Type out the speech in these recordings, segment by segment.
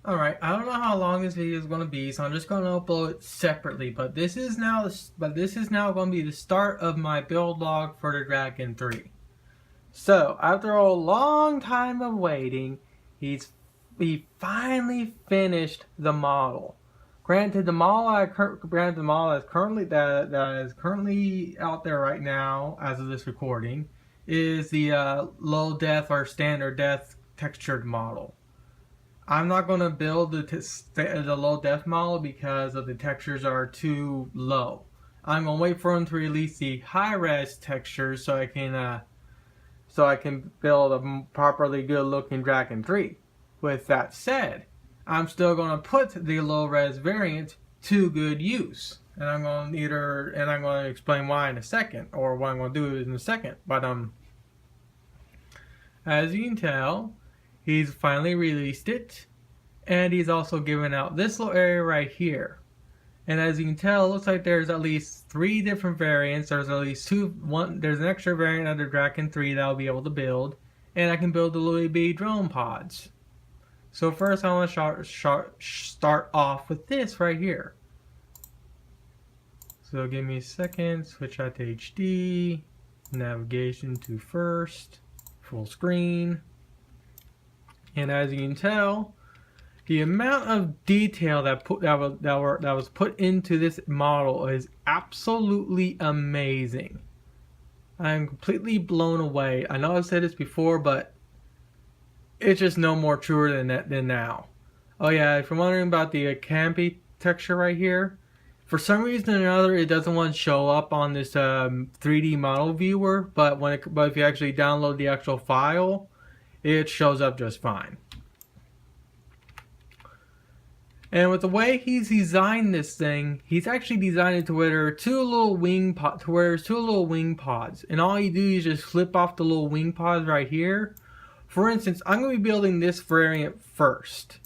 Alright, I don't know how long this video is going to be, so I'm just going to upload it separately. But this is now going to be the start of my build log for the Draken 3. So, after a long time of waiting, he finally finished the model. Granted, the model that is currently out there right now, as of this recording, is the low depth or standard depth textured model. I'm not going to build the low depth model because of the textures are too low. I'm going to wait for them to release the high res textures so I can build a properly good looking Draken 3. With that said, I'm still going to put the low res variant to good use. And I'm going to explain why in a second, or what I'm going to do in a second. But as you can tell, he's finally released it, and he's also given out this little area right here. And as you can tell, it looks like there's at least 3 different variants. There's at least there's an extra variant of the Draken 3 that I'll be able to build, and I can build the little B drone pods. So first I want to start off with this right here. So give me a second, switch out to HD, navigation to first, full screen. And as you can tell, the amount of detail that was put into this model is absolutely amazing. I'm completely blown away. I know I've said this before, but it's just no more truer than now. Oh yeah, if you're wondering about the campy texture right here, for some reason or another it doesn't want to show up on this 3D model viewer, but if you actually download the actual file, it shows up just fine. And with the way he's designed this thing, he's actually designed it to where there are two little wing pods, and all you do is just flip off the little wing pods right here. For instance, I'm going to be building this variant first,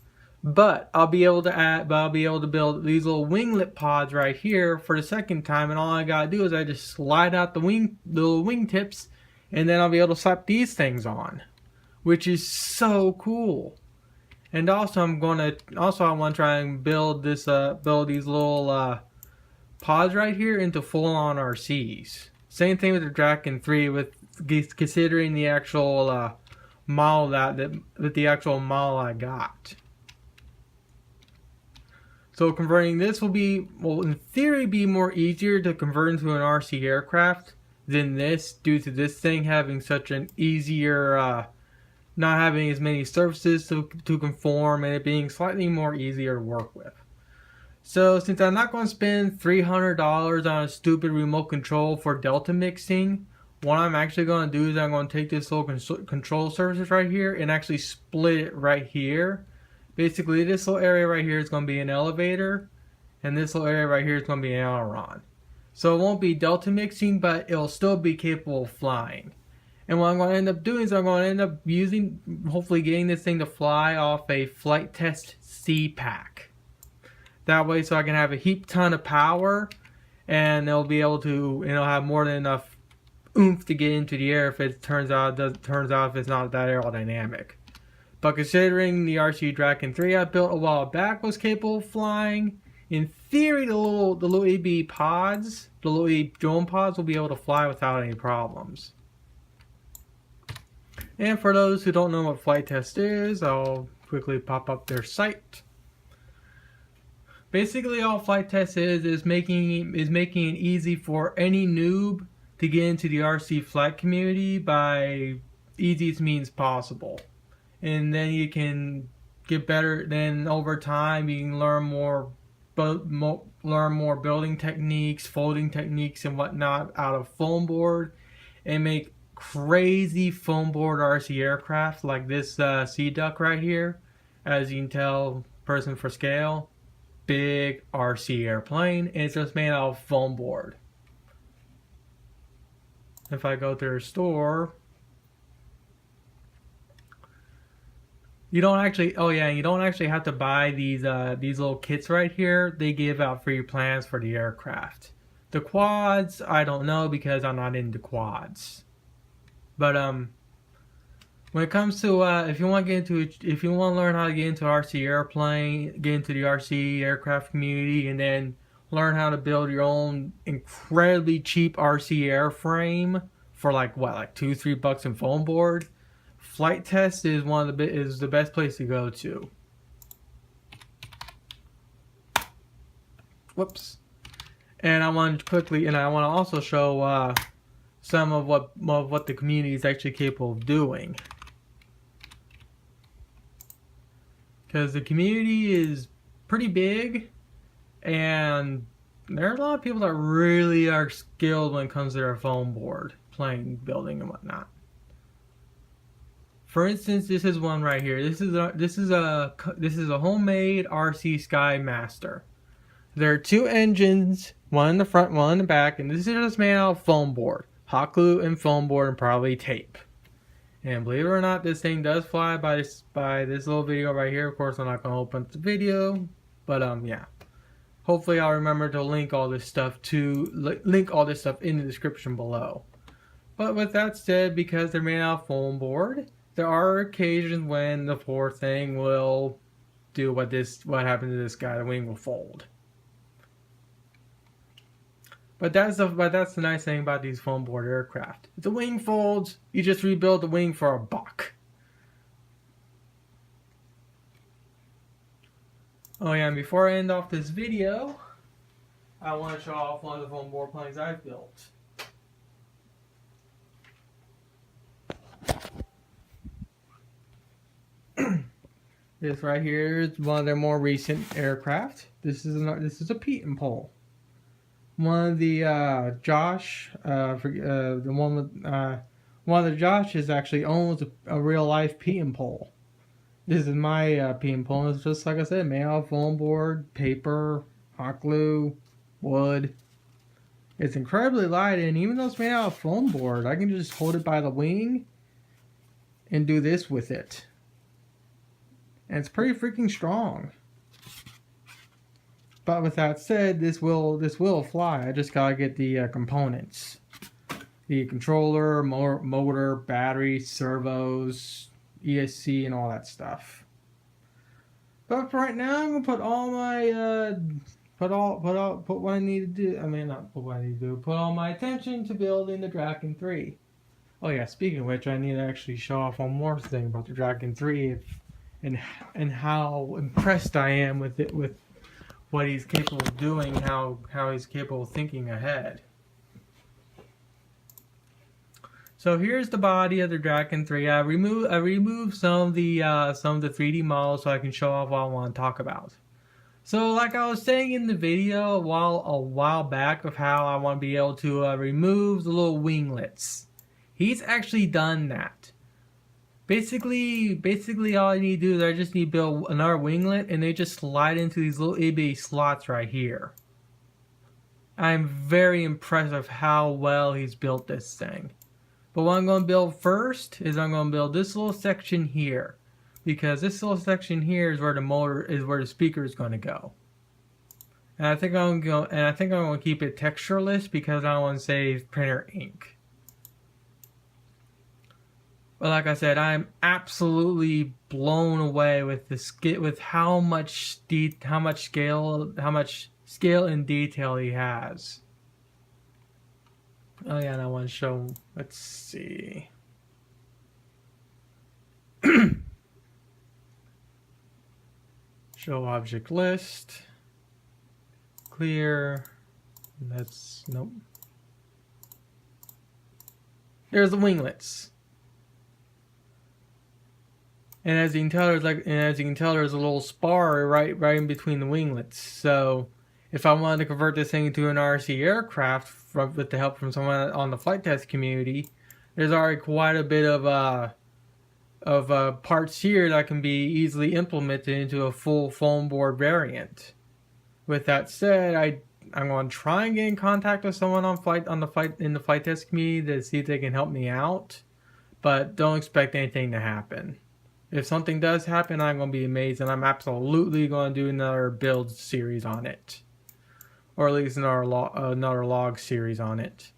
but I'll be able to build these little winglet pods right here for the second time, and all I gotta do is I just slide out the little wing tips, and then I'll be able to slap these things on, which is so cool. And also I want to try and build these little pods right here into full-on RCs. Same thing with the Draken 3, with considering the actual model I got. So converting this will in theory be more easier to convert into an RC aircraft than this, due to this thing having such an easier not having as many surfaces to conform, and it being slightly more easier to work with. So since I'm not going to spend $300 on a stupid remote control for delta mixing, what I'm actually going to do is I'm going to take this little control surface right here and actually split it right here. Basically, this little area right here is going to be an elevator, and this little area right here is going to be an aileron. So it won't be delta mixing, but it'll still be capable of flying. And what I'm going to end up doing is I'm going to end up hopefully getting this thing to fly off a flight test C pack. That way, so I can have a heap ton of power, and it'll have more than enough oomph to get into the air if it turns out if it's not that aerodynamic. But considering the RC Draken 3 I built a while back was capable of flying, in theory the little EB pods, the little EB drone pods, will be able to fly without any problems. And for those who don't know what flight test is, I'll quickly pop up their site. Basically, all flight test is making it easy for any noob to get into the RC flight community by easiest means possible. And then you can get better. Then over time, you can learn more building techniques, folding techniques, and whatnot out of foam board, and make crazy foam board RC aircraft like this Sea Duck right here. As you can tell, person for scale, big RC airplane, and it's just made out of foam board. If I go to their store, you don't actually have to buy these little kits right here. They give out free plans for the aircraft. The quads, I don't know because I'm not into quads. But When it comes to if you want to learn how to get into RC airplane, get into the RC aircraft community, and then learn how to build your own incredibly cheap RC airframe for like $2-3 in foam board, Flight Test is is the best place to go to. Whoops. And I want to also show some of what the community is actually capable of doing. Because the community is pretty big, and there are a lot of people that really are skilled when it comes to their foam board, playing, building, and whatnot. For instance, this is one right here. This is a homemade RC Sky Master. There are 2 engines, one in the front, one in the back, and this is just made out of foam board, hot glue and foam board, and probably tape. And believe it or not, this thing does fly by this little video right here. Of course, I'm not going to open up the video, but yeah. Hopefully, I'll remember to link all this stuff in the description below. But with that said, because they're made out of foam board, there are occasions when the poor thing will do what happened to this guy. The wing will fold. But that's the nice thing about these foam board aircraft. If the wing folds, you just rebuild the wing for $1. Oh yeah, and before I end off this video, I want to show off one of the foam board planes I've built. This right here is one of their more recent aircraft. This is a Piton pole. One of the one of the Joshes actually owns a real life Piton pole. This is my Piton pole. It's just like I said, made out of foam board, paper, hot glue, wood. It's incredibly light, and even though it's made out of foam board, I can just hold it by the wing and do this with it. And it's pretty freaking strong. But with that said, this will fly. I just gotta get the components, the controller, motor, battery, servos, ESC, and all that stuff. But for right now, I'm gonna put all my put what I need to do. I mean, not put what I need to do. Put all my attention to building the Draken 3. Oh yeah, speaking of which, I need to actually show off one more thing about the Draken 3 and how impressed I am with it, with what he's capable of doing, how he's capable of thinking ahead. So here's the body of the Draken 3. I removed some of the 3D models so I can show off what I want to talk about. So like I was saying in the video a while back of how I want to be able to remove the little winglets. He's actually done that. Basically all I need to do is I just need to build another winglet, and they just slide into these little itty slots right here. I'm very impressed with how well he's built this thing. But what I'm going to build first is I'm going to build this little section here, because this little section here is where the speaker is going to go. And I think I'm going to keep it textureless because I want to save printer ink. But like I said, I'm absolutely blown away with how much scale and detail he has. Oh yeah, and I want to show. Let's see. Show object list. Clear. Nope. There's the winglets. And as you can tell, there's a little spar right in between the winglets. So, if I wanted to convert this thing into an RC aircraft with the help from someone on the flight test community, there's already quite a bit of parts here that can be easily implemented into a full foam board variant. With that said, I'm going to try and get in contact with someone in the flight test community to see if they can help me out, but don't expect anything to happen. If something does happen, I'm going to be amazed, and I'm absolutely going to do another build series on it. Or at least another log series on it.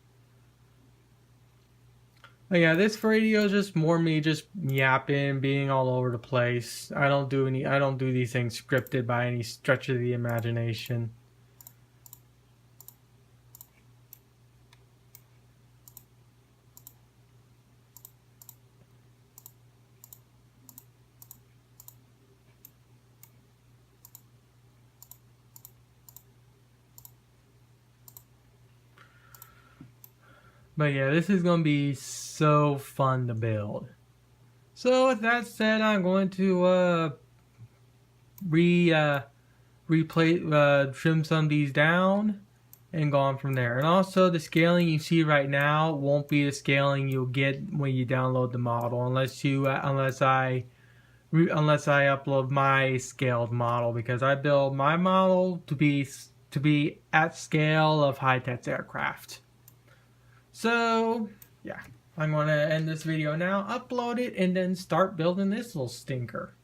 But yeah, this video is just more me just yapping, being all over the place. I don't do these things scripted by any stretch of the imagination. But yeah, this is gonna be so fun to build. So with that said, I'm going to trim some of these down and go on from there. And also the scaling you see right now won't be the scaling you'll get when you download the model, unless I upload my scaled model, because I build my model to be at scale of high-tech aircraft. So yeah, I'm going to end this video now, upload it, and then start building this little stinker.